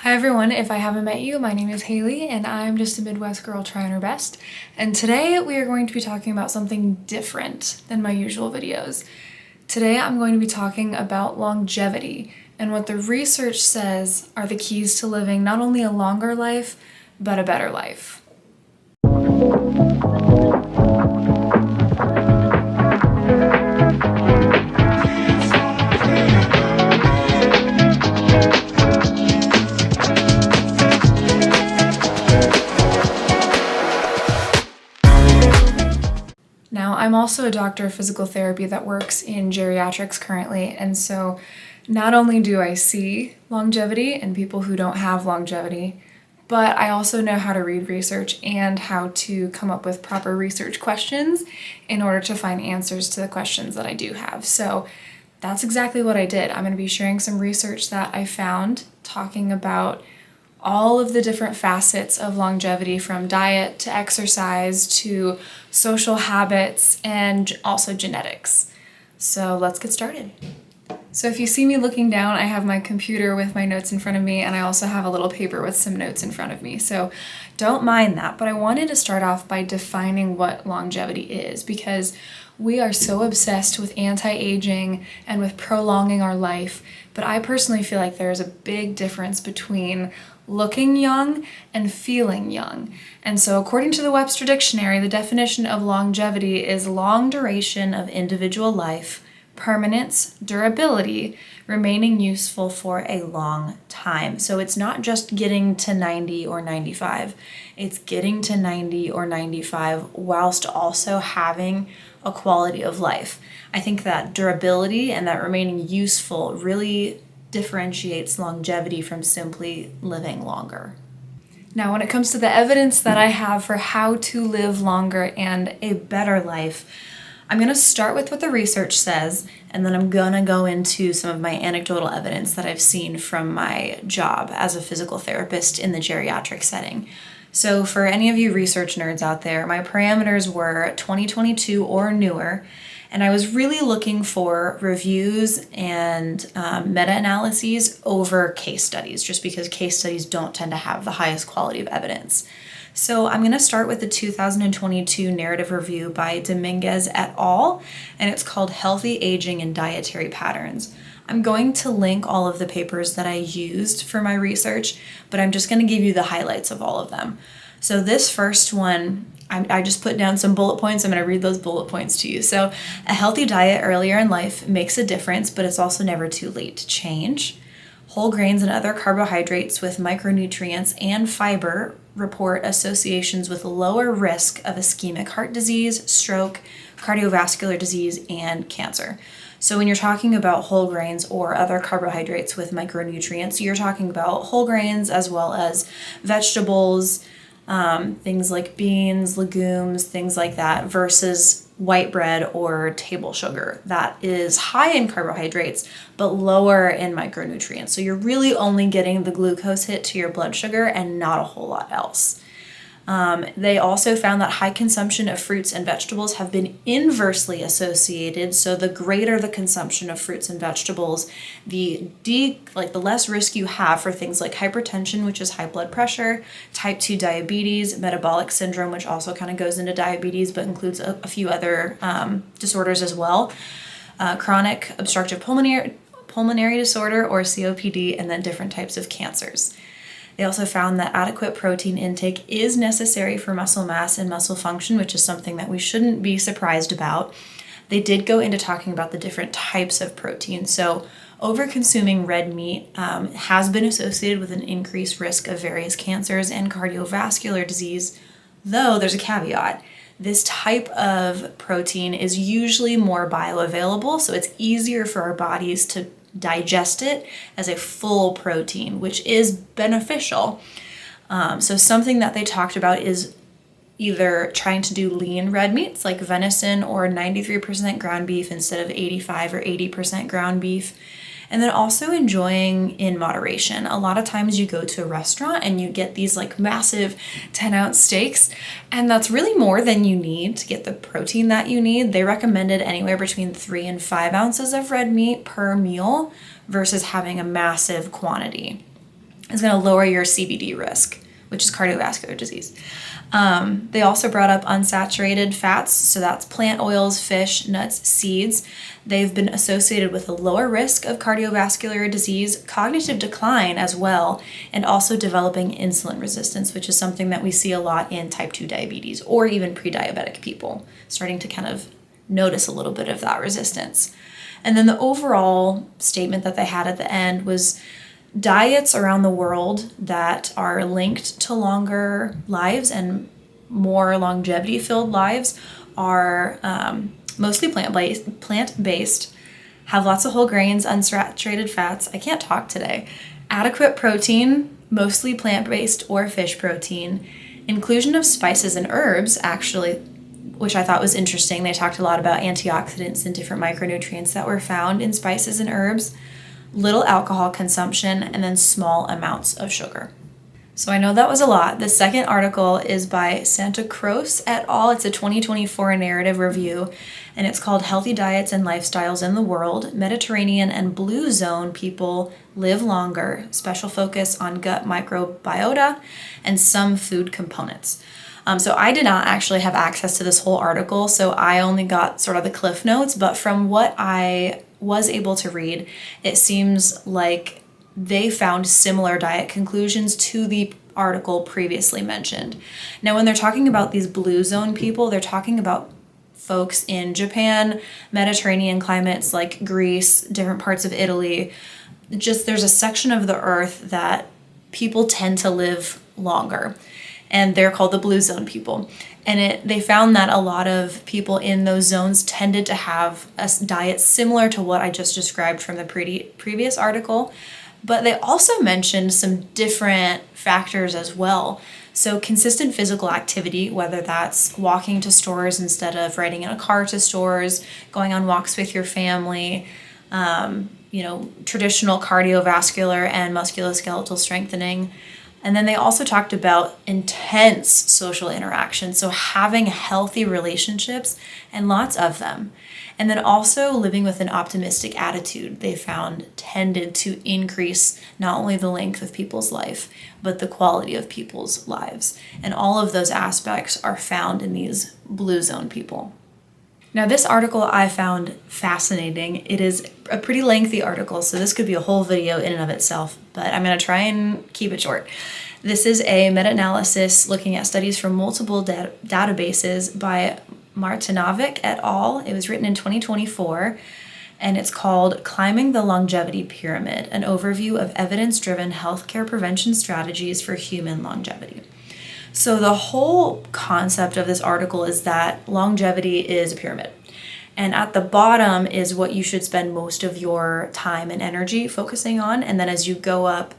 Hi everyone, if I haven't met you, my name is Haley and I'm just a Midwest girl trying her best. And today we are going to be talking about something different than my usual videos. Today I'm going to be talking about longevity and what the research says are the keys to living not only a longer life, but a better life. Now, I'm also a doctor of physical therapy that works in geriatrics currently, and so not only do I see longevity in people who don't have longevity, but I also know how to read research and how to come up with proper research questions in order to find answers to the questions that I do have. So that's exactly what I did. I'm going to be sharing some research that I found talking about all of the different facets of longevity, from diet to exercise to social habits and also genetics. So let's get started. So if you see me looking down, I have my computer with my notes in front of me, and I also have a little paper with some notes in front of me. So don't mind that, but I wanted to start off by defining what longevity is, because we are so obsessed with anti-aging and with prolonging our life, but I personally feel like there's a big difference between looking young and feeling young. And so according to the Webster Dictionary, the definition of longevity is long duration of individual life, permanence, durability, remaining useful for a long time. So it's not just getting to 90 or 95, it's getting to 90 or 95 whilst also having a quality of life. I think that durability and that remaining useful really differentiates longevity from simply living longer. Now, when it comes to the evidence that I have for how to live longer and a better life, I'm going to start with what the research says, and then I'm going to go into some of my anecdotal evidence that I've seen from my job as a physical therapist in the geriatric setting. So for any of you research nerds out there, my parameters were 2022 or newer, and I was really looking for reviews and meta-analyses over case studies, just because case studies don't tend to have the highest quality of evidence. So I'm going to start with the 2022 narrative review by Dominguez et al., and it's called Healthy Aging and Dietary Patterns. I'm going to link all of the papers that I used for my research, but I'm just going to give you the highlights of all of them. So this first one, I just put down some bullet points. I'm going to read those bullet points to you. So a healthy diet earlier in life makes a difference, but it's also never too late to change. Whole grains and other carbohydrates with micronutrients and fiber report associations with lower risk of ischemic heart disease, stroke, cardiovascular disease, and cancer. So when you're talking about whole grains or other carbohydrates with micronutrients, you're talking about whole grains as well as vegetables, things like beans, legumes, things like that, versus white bread or table sugar that is high in carbohydrates but lower in micronutrients. So you're really only getting the glucose hit to your blood sugar and not a whole lot else. They also found that high consumption of fruits and vegetables have been inversely associated. So the greater the consumption of fruits and vegetables, the less risk you have for things like hypertension, which is high blood pressure, type 2 diabetes, metabolic syndrome, which also kind of goes into diabetes but includes a few other disorders as well, chronic obstructive pulmonary disorder or COPD, and then different types of cancers. They also found that adequate protein intake is necessary for muscle mass and muscle function, which is something that we shouldn't be surprised about. They did go into talking about the different types of protein. So over-consuming red meat has been associated with an increased risk of various cancers and cardiovascular disease, though there's a caveat. This type of protein is usually more bioavailable, so it's easier for our bodies to digest it as a full protein, which is beneficial. So something that they talked about is either trying to do lean red meats like venison or 93% ground beef instead of 85 or 80% ground beef. And then also enjoying in moderation. A lot of times you go to a restaurant and you get these like massive 10-ounce steaks, and that's really more than you need to get the protein that you need. They recommended anywhere between 3 and 5 ounces of red meat per meal versus having a massive quantity. is going to lower your CVD risk, which is cardiovascular disease. They also brought up unsaturated fats, so that's plant oils, fish, nuts, seeds. They've been associated with a lower risk of cardiovascular disease, cognitive decline as well, and also developing insulin resistance, which is something that we see a lot in type 2 diabetes or even pre-diabetic people, starting to kind of notice a little bit of that resistance. And then the overall statement that they had at the end was diets around the world that are linked to longer lives and more longevity-filled lives are mostly plant-based, have lots of whole grains, unsaturated fats, I can't talk today, adequate protein, mostly plant-based or fish protein, inclusion of spices and herbs, actually, which I thought was interesting. They talked a lot about antioxidants and different micronutrients that were found in spices and herbs, little alcohol consumption, and then small amounts of sugar. So I know that was a lot. The second article is by Santa Cruz et al. It's a 2024 narrative review, and it's called Healthy Diets and Lifestyles in the World. Mediterranean and Blue Zone people live longer. Special focus on gut microbiota and some food components. So I did not actually have access to this whole article, so I only got sort of the cliff notes, but from what I was able to read, it seems like they found similar diet conclusions to the article previously mentioned. Now, when they're talking about these blue zone people, they're talking about folks in Japan, Mediterranean climates like Greece, different parts of Italy. Just there's a section of the earth that people tend to live longer, and they're called the blue zone people. And they found that a lot of people in those zones tended to have a diet similar to what I just described from the previous article, but they also mentioned some different factors as well. So consistent physical activity, whether that's walking to stores instead of riding in a car to stores, going on walks with your family, traditional cardiovascular and musculoskeletal strengthening. And then they also talked about intense social interaction, so having healthy relationships and lots of them. And then also living with an optimistic attitude, they found tended to increase not only the length of people's life, but the quality of people's lives. And all of those aspects are found in these blue zone people. Now, this article I found fascinating. It is a pretty lengthy article, so this could be a whole video in and of itself, but I'm going to try and keep it short. This is a meta-analysis looking at studies from multiple databases by Martinovic et al. It was written in 2024, and it's called Climbing the Longevity Pyramid, an overview of evidence-driven healthcare prevention strategies for human longevity. So the whole concept of this article is that longevity is a pyramid. And at the bottom is what you should spend most of your time and energy focusing on. And then as you go up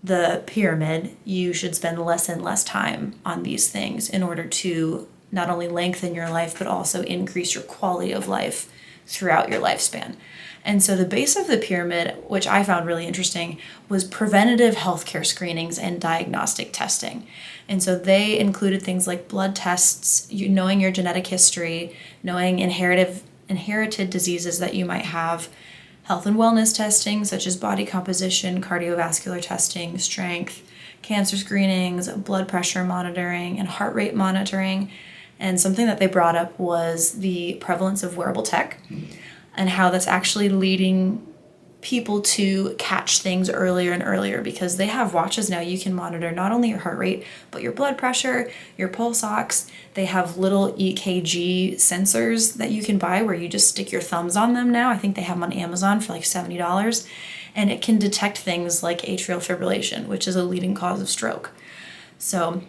the pyramid, you should spend less and less time on these things in order to not only lengthen your life, but also increase your quality of life throughout your lifespan. And so the base of the pyramid, which I found really interesting, was preventative healthcare screenings and diagnostic testing. And so they included things like blood tests, knowing your genetic history, knowing inherited diseases that you might have, health and wellness testing, such as body composition, cardiovascular testing, strength, cancer screenings, blood pressure monitoring, and heart rate monitoring. And something that they brought up was the prevalence of wearable tech and how that's actually leading people to catch things earlier and earlier, because they have watches now you can monitor not only your heart rate, but your blood pressure, your pulse ox. They have little EKG sensors that you can buy where you just stick your thumbs on them now. I think they have them on Amazon for like $70, and it can detect things like atrial fibrillation, which is a leading cause of stroke. So,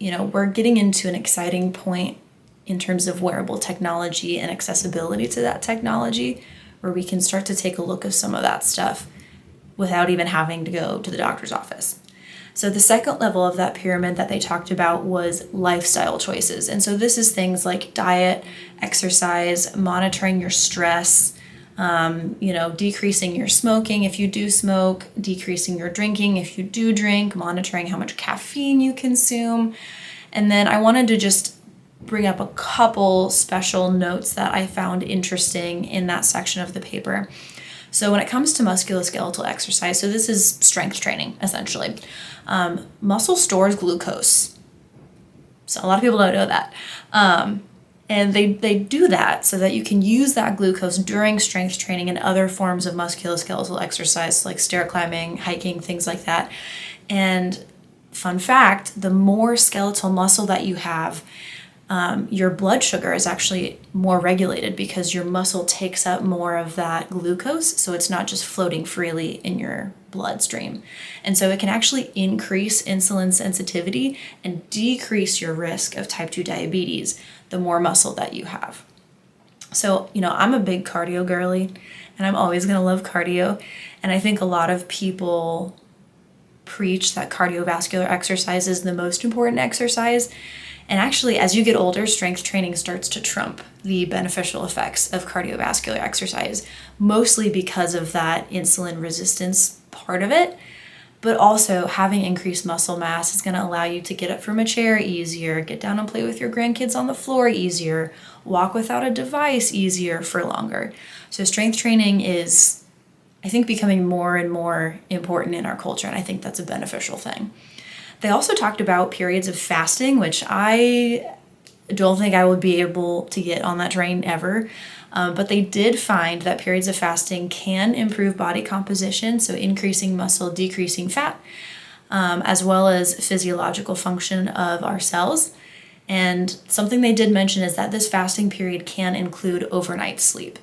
we're getting into an exciting point in terms of wearable technology and accessibility to that technology, where we can start to take a look at some of that stuff without even having to go to the doctor's office. So the second level of that pyramid that they talked about was lifestyle choices. And so this is things like diet, exercise, monitoring your stress, decreasing your smoking if you do smoke, decreasing your drinking if you do drink, monitoring how much caffeine you consume. And then I wanted to just bring up a couple special notes that I found interesting in that section of the paper. So when it comes to musculoskeletal exercise, so this is strength training, essentially. Muscle stores glucose. So a lot of people don't know that. And they do that so that you can use that glucose during strength training and other forms of musculoskeletal exercise, like stair climbing, hiking, things like that. And fun fact, the more skeletal muscle that you have, your blood sugar is actually more regulated because your muscle takes up more of that glucose, so it's not just floating freely in your bloodstream. And so it can actually increase insulin sensitivity and decrease your risk of type 2 diabetes the more muscle that you have. So, I'm a big cardio girly, and I'm always going to love cardio. And I think a lot of people preach that cardiovascular exercise is the most important exercise. And actually, as you get older, strength training starts to trump the beneficial effects of cardiovascular exercise, mostly because of that insulin resistance part of it. But also, having increased muscle mass is going to allow you to get up from a chair easier, get down and play with your grandkids on the floor easier, walk without a device easier for longer. So strength training is, I think, becoming more and more important in our culture, and I think that's a beneficial thing. They also talked about periods of fasting, which I don't think I would be able to get on that train ever. But they did find that periods of fasting can improve body composition, so increasing muscle, decreasing fat, as well as physiological function of our cells. And something they did mention is that this fasting period can include overnight sleep.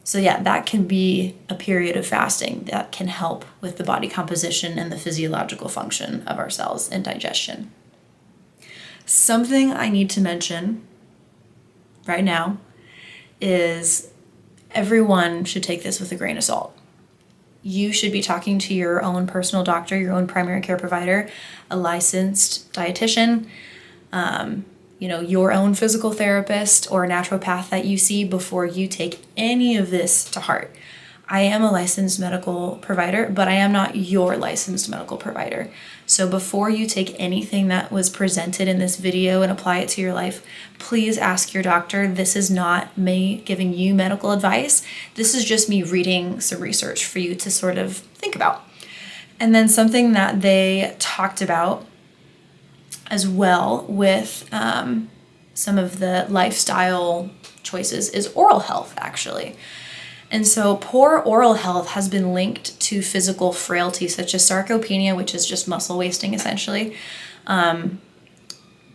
So yeah, that can be a period of fasting that can help with the body composition and the physiological function of our cells and digestion. Something I need to mention right now is everyone should take this with a grain of salt. You should be talking to your own personal doctor, your own primary care provider, a licensed dietitian, your own physical therapist or naturopath that you see before you take any of this to heart. I am a licensed medical provider, but I am not your licensed medical provider. So before you take anything that was presented in this video and apply it to your life, please ask your doctor. This is not me giving you medical advice. This is just me reading some research for you to sort of think about. And then something that they talked about as well with some of the lifestyle choices is oral health, actually. And so poor oral health has been linked to physical frailty, such as sarcopenia, which is just muscle wasting, essentially,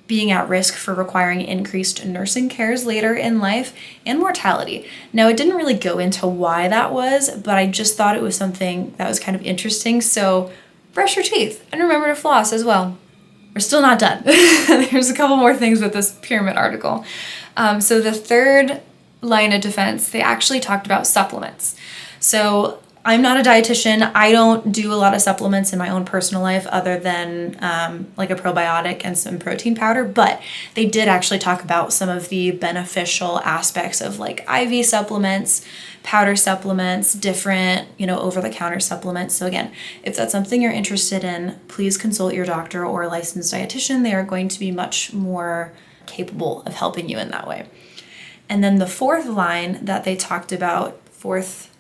being at risk for requiring increased nursing cares later in life, and mortality. Now, it didn't really go into why that was, but I just thought it was something that was kind of interesting. So brush your teeth and remember to floss as well. We're still not done. There's a couple more things with this pyramid article. So the third line of defense, they actually talked about supplements. So I'm not a dietitian. I don't do a lot of supplements in my own personal life other than like a probiotic and some protein powder, but they did actually talk about some of the beneficial aspects of like IV supplements, powder supplements, different, over-the-counter supplements. So again, if that's something you're interested in, please consult your doctor or a licensed dietitian. They are going to be much more capable of helping you in that way. And then the fourth line that they talked about, fourth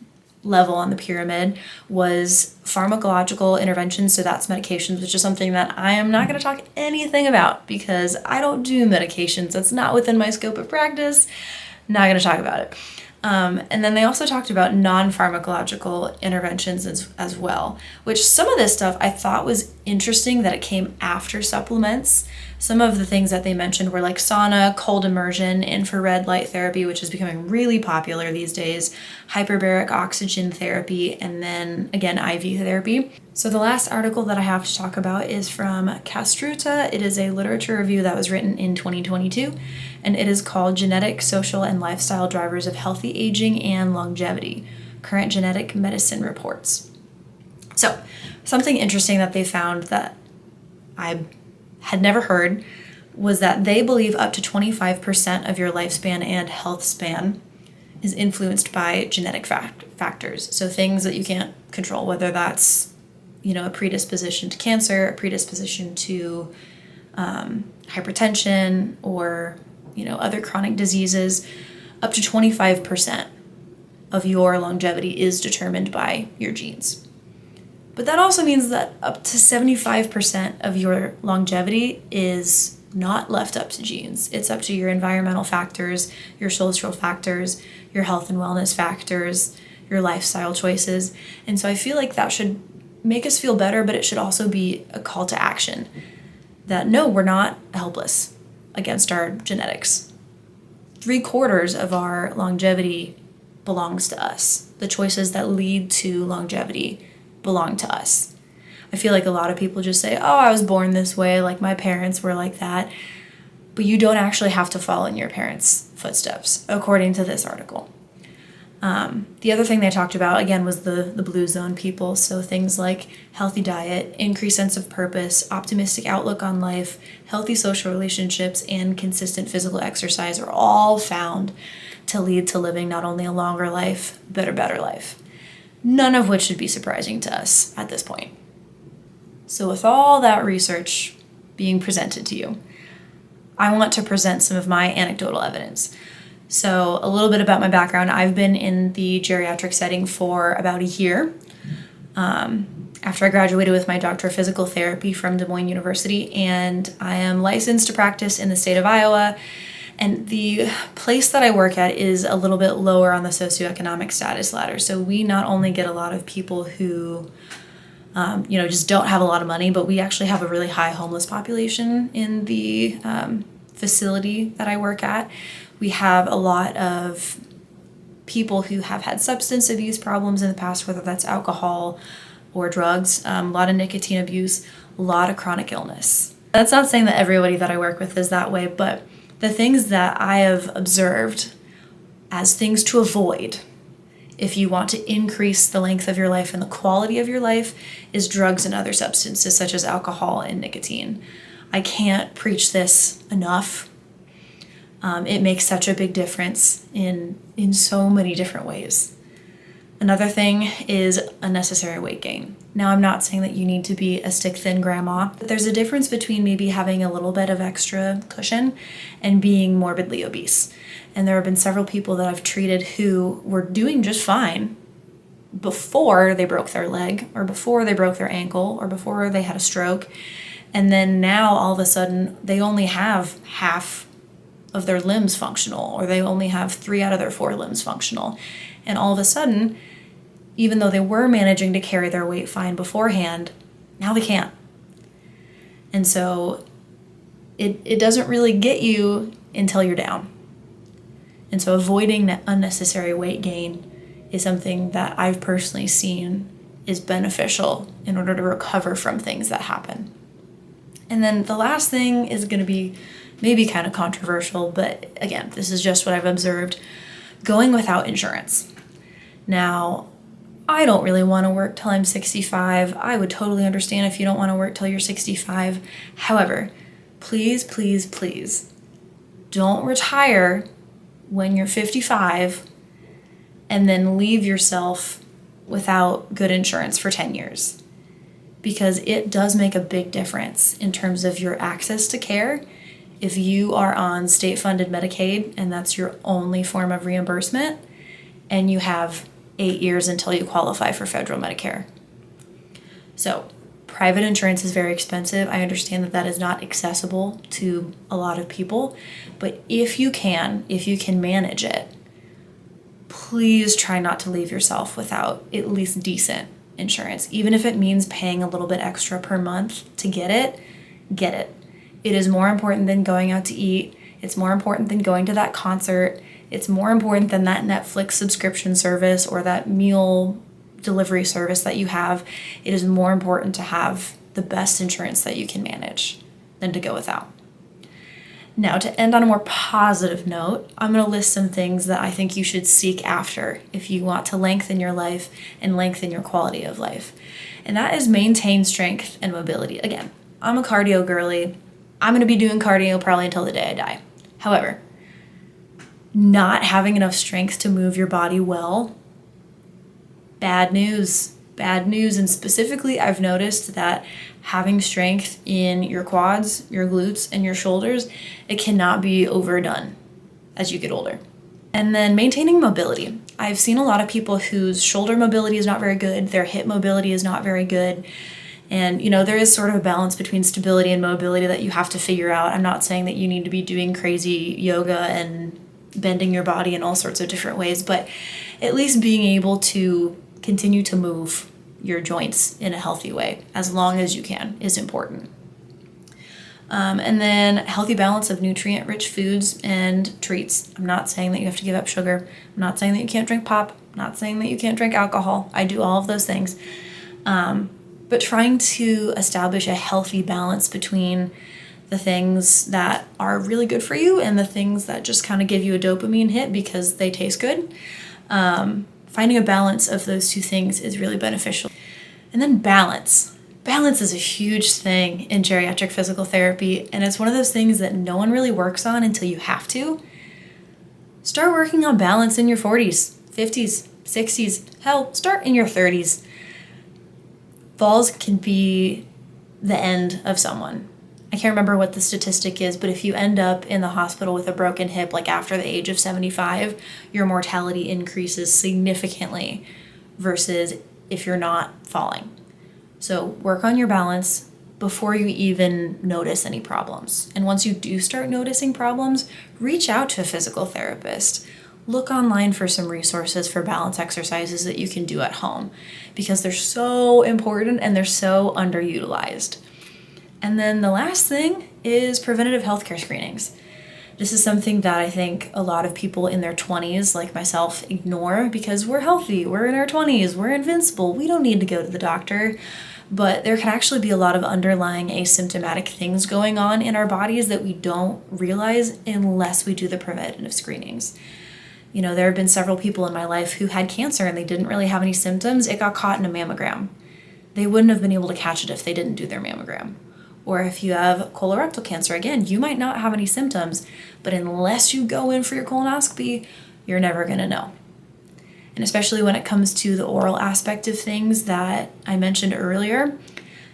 level on the pyramid, was pharmacological interventions. So that's medications, which is something that I am not going to talk anything about because I don't do medications. That's not within my scope of practice. Not going to talk about it. And then they also talked about non-pharmacological interventions as well, which some of this stuff I thought was interesting that it came after supplements. Some of the things that they mentioned were like sauna, cold immersion, infrared light therapy, which is becoming really popular these days, hyperbaric oxygen therapy, and then again, IV therapy. So the last article that I have to talk about is from Castruta. It is a literature review that was written in 2022, and it is called Genetic, Social, and Lifestyle Drivers of Healthy Aging and Longevity, Current Genetic Medicine Reports. So something interesting that they found that I had never heard was that they believe up to 25% of your lifespan and health span is influenced by genetic factors. So things that you can't control, whether that's a predisposition to cancer, a predisposition to hypertension, or other chronic diseases. Up to 25% of your longevity is determined by your genes. But that also means that up to 75% of your longevity is not left up to genes. It's up to your environmental factors, your social factors, your health and wellness factors, your lifestyle choices. And so I feel like that should make us feel better, but it should also be a call to action that no, we're not helpless against our genetics. 3/4 of our longevity belongs to us. The choices that lead to longevity belong to us. I feel like a lot of people just say, oh, I was born this way, like my parents were like that. But you don't actually have to follow in your parents' footsteps, according to this article. The other thing they talked about, again, was the blue zone people. So things like healthy diet, increased sense of purpose, optimistic outlook on life, healthy social relationships, and consistent physical exercise are all found to lead to living not only a longer life, but a better life. None of which should be surprising to us at this point. So with all that research being presented to you, I want to present some of my anecdotal evidence. So a little bit about my background. I've been in the geriatric setting for about a year. After I graduated with my Doctor of Physical Therapy from Des Moines University, and I am licensed to practice in the state of Iowa. And the place that I work at is a little bit lower on the socioeconomic status ladder. So we not only get a lot of people who, just don't have a lot of money, but we actually have a really high homeless population in the facility that I work at. We have a lot of people who have had substance abuse problems in the past, whether that's alcohol or drugs, a lot of nicotine abuse, a lot of chronic illness. That's not saying that everybody that I work with is that way, but the things that I have observed as things to avoid if you want to increase the length of your life and the quality of your life is drugs and other substances such as alcohol and nicotine. I can't preach this enough. It makes such a big difference in so many different ways. Another thing is unnecessary weight gain. Now, I'm not saying that you need to be a stick-thin grandma, but there's a difference between maybe having a little bit of extra cushion and being morbidly obese. And there have been several people that I've treated who were doing just fine before they broke their leg or before they broke their ankle or before they had a stroke. And then now all of a sudden they only have half of their limbs functional, or they only have 3 out of their 4 limbs functional. And all of a sudden, even though they were managing to carry their weight fine beforehand, now they can't. And so it doesn't really get you until you're down. And so avoiding unnecessary weight gain is something that I've personally seen is beneficial in order to recover from things that happen. And then the last thing is going to be maybe kind of controversial, but again, this is just what I've observed, going without insurance. Now, I don't really want to work till I'm 65. I would totally understand if you don't want to work till you're 65. However, please, please, please don't retire when you're 55 and then leave yourself without good insurance for 10 years. Because it does make a big difference in terms of your access to care. If you are on state-funded Medicaid and that's your only form of reimbursement, and you have 8 years until you qualify for federal Medicare. So private insurance is very expensive. I understand that that is not accessible to a lot of people, but if you can manage it, please try not to leave yourself without at least decent insurance. Even if it means paying a little bit extra per month to get it, get it. It is more important than going out to eat. It's more important than going to that concert. It's more important than that Netflix subscription service or that meal delivery service that you have. It is more important to have the best insurance that you can manage than to go without. Now, to end on a more positive note, I'm going to list some things that I think you should seek after if you want to lengthen your life and lengthen your quality of life. And that is maintain strength and mobility. Again, I'm a cardio girly. I'm going to be doing cardio probably until the day I die. However, not having enough strength to move your body well, bad news. Bad news. And specifically, I've noticed that having strength in your quads, your glutes, and your shoulders, it cannot be overdone as you get older. And then maintaining mobility. I've seen a lot of people whose shoulder mobility is not very good, their hip mobility is not very good. And, there is sort of a balance between stability and mobility that you have to figure out. I'm not saying that you need to be doing crazy yoga and bending your body in all sorts of different ways, but at least being able to continue to move your joints in a healthy way as long as you can is important. And then healthy balance of nutrient-rich foods and treats. I'm not saying that you have to give up sugar. I'm not saying that you can't drink pop. I'm not saying that you can't drink alcohol. I do all of those things. But trying to establish a healthy balance between the things that are really good for you and the things that just kind of give you a dopamine hit because they taste good. Finding a balance of those two things is really beneficial. And then balance. Balance is a huge thing in geriatric physical therapy, and it's one of those things that no one really works on until you have to. Start working on balance in your 40s, 50s, 60s. Hell, start in your 30s. Falls can be the end of someone. I can't remember what the statistic is, but if you end up in the hospital with a broken hip, like after the age of 75, your mortality increases significantly versus if you're not falling. So work on your balance before you even notice any problems. And once you do start noticing problems, reach out to a physical therapist. Look online for some resources for balance exercises that you can do at home because they're so important and they're so underutilized. And then the last thing is preventative healthcare screenings. This is something that I think a lot of people in their 20s, like myself, ignore because we're healthy, we're in our 20s, we're invincible, we don't need to go to the doctor. But there can actually be a lot of underlying asymptomatic things going on in our bodies that we don't realize unless we do the preventative screenings. There have been several people in my life who had cancer and they didn't really have any symptoms. It got caught in a mammogram. They wouldn't have been able to catch it if they didn't do their mammogram. Or if you have colorectal cancer, again, you might not have any symptoms, but unless you go in for your colonoscopy, you're never going to know. And especially when it comes to the oral aspect of things that I mentioned earlier,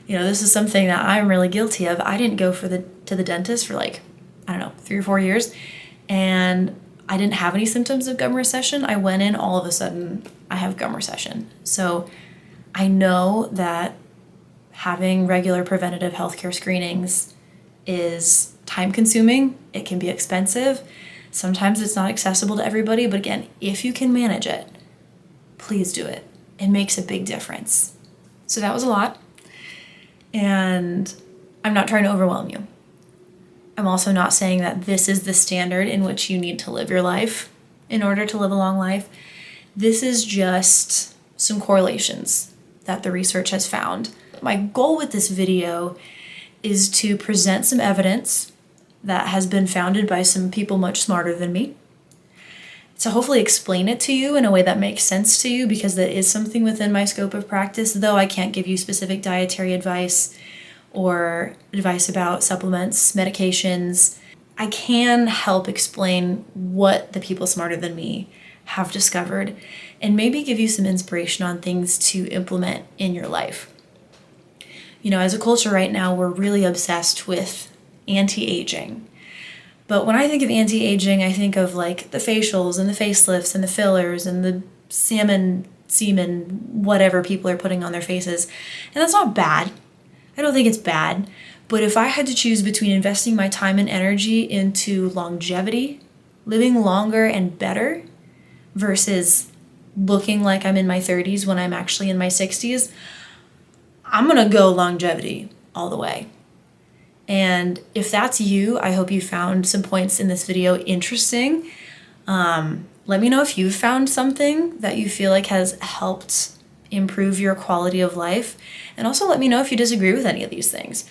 this is something that I'm really guilty of. I didn't go to the dentist for 3 or 4 years, and I didn't have any symptoms of gum recession. I went in, all of a sudden, I have gum recession. So I know that having regular preventative healthcare screenings is time consuming. It can be expensive. Sometimes it's not accessible to everybody, but again, if you can manage it, please do it. It makes a big difference. So that was a lot. And I'm not trying to overwhelm you. I'm also not saying that this is the standard in which you need to live your life in order to live a long life. This is just some correlations that the research has found. My goal with this video is to present some evidence that has been founded by some people much smarter than me. To hopefully explain it to you in a way that makes sense to you because that is something within my scope of practice, though I can't give you specific dietary advice or advice about supplements, medications. I can help explain what the people smarter than me have discovered and maybe give you some inspiration on things to implement in your life. As a culture right now, we're really obsessed with anti-aging. But when I think of anti-aging, I think of the facials and the facelifts and the fillers and the semen, whatever people are putting on their faces. And that's not bad. I don't think it's bad. But if I had to choose between investing my time and energy into longevity, living longer and better, versus looking like I'm in my 30s when I'm actually in my 60s, I'm going to go longevity all the way. And if that's you, I hope you found some points in this video interesting. Let me know if you've found something that you feel like has helped improve your quality of life. And also let me know if you disagree with any of these things.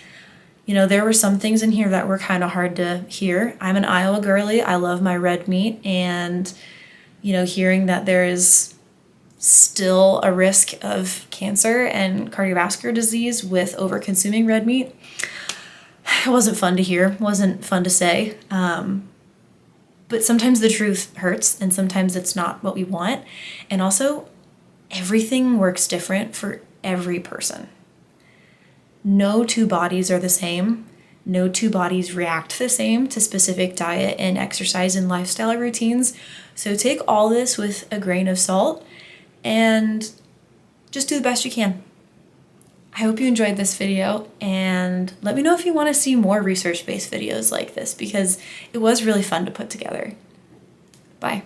There were some things in here that were kind of hard to hear. I'm an Iowa girly. I love my red meat. And, hearing that there is still a risk of cancer and cardiovascular disease with over-consuming red meat, it wasn't fun to hear, wasn't fun to say. But sometimes the truth hurts and sometimes it's not what we want. And also, everything works different for every person. No two bodies are the same. No two bodies react the same to specific diet and exercise and lifestyle routines. So take all this with a grain of salt and just do the best you can. I hope you enjoyed this video, and let me know if you want to see more research-based videos like this, because it was really fun to put together. Bye.